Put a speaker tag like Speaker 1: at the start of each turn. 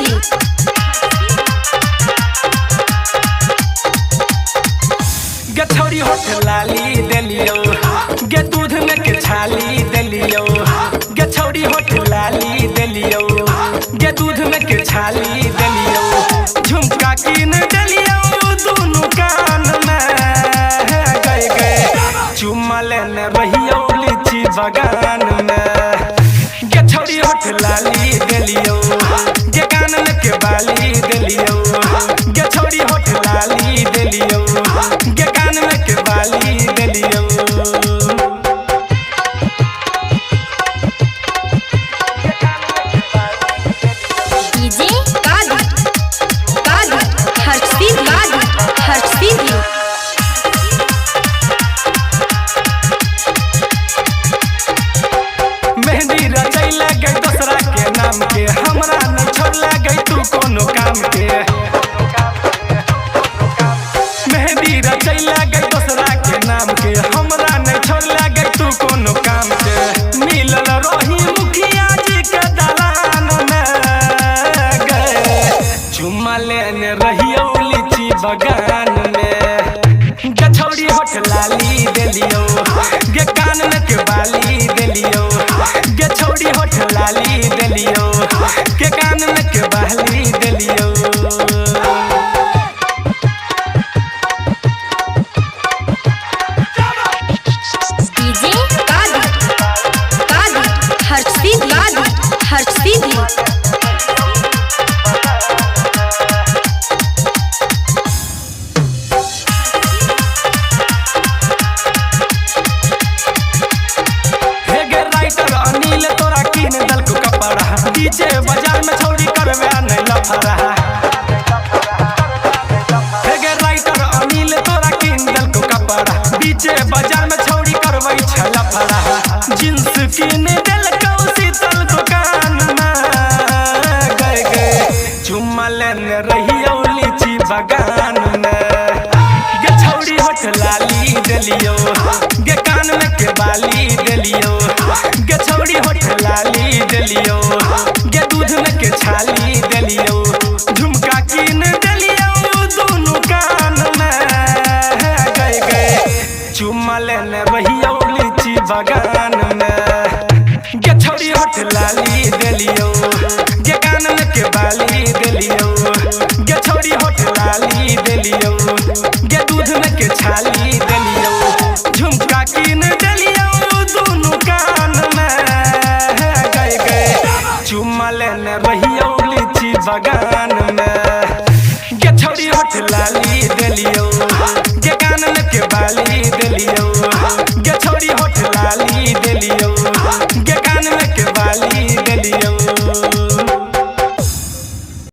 Speaker 1: हर्षदीदी
Speaker 2: गे छोरी होठ लाली देलियो गे दूध में के छाली देलियो गे छोरी होठ लाली देलियो गे दूध में के छाली देलियो झुमका कीन देलियो दोनों कान में गए गए चुम्मा लेने रहियो लीची बगान में गे छोरी होठ लाली देलियो गे कान में के बाली देलियो गे छोरी होठ लाली देलियो गे कान में के बाली देलियो
Speaker 1: डीजे कादर हर्षदीदी
Speaker 2: मेहंदी रचैला गई दूसरा के नाम के हमरा न छोड़ला गई तू कोनो काम के मेहंदी रचैला गई दूसरा के नाम के हमरा न छोड़ला गई तू कोनो काम के मिलल रही मुखिया जी के दलान में गए चुम्मा लेने रहियो लीची बगान में गे छोरी होठ लाली देलियो गे कान में के बाली देलियो गे छोरी होठ लाली देलियो गे कान में के बाली देलियो
Speaker 1: डीजे कादर हर्षदीदी
Speaker 2: अनिल तोरा कीन दल को कपड़ा डीजे बाजार में छोरी करवे नहीं लफड़ा हे राइटर अनिल तोरा कीन दल को कपड़ा डीजे बाजार में छोरी करवे छ लफड़ा जींस कीन दल को शीतल दुकान में गए गए चुम्मा लेने रहियो लीची बगान में गे छोरी होठ लाली देलियो गे कान में के बाली देलियो गे छोरी होठ लाली देलियो गे दूध में के छाली देलियो झुमका कीन देलियो दोनों कान में गए गए चुम्मा लेने रहियो लीची बगान में गे छोरी होठ लाली देलियो गे कान में के बाली देलियो गे छोरी होठ लाली देलियो गे दूध में के छाली देलियो झुमका कीन देलियो दोनों कान में गए गए चुम्मा लेने रहियो लीची बगान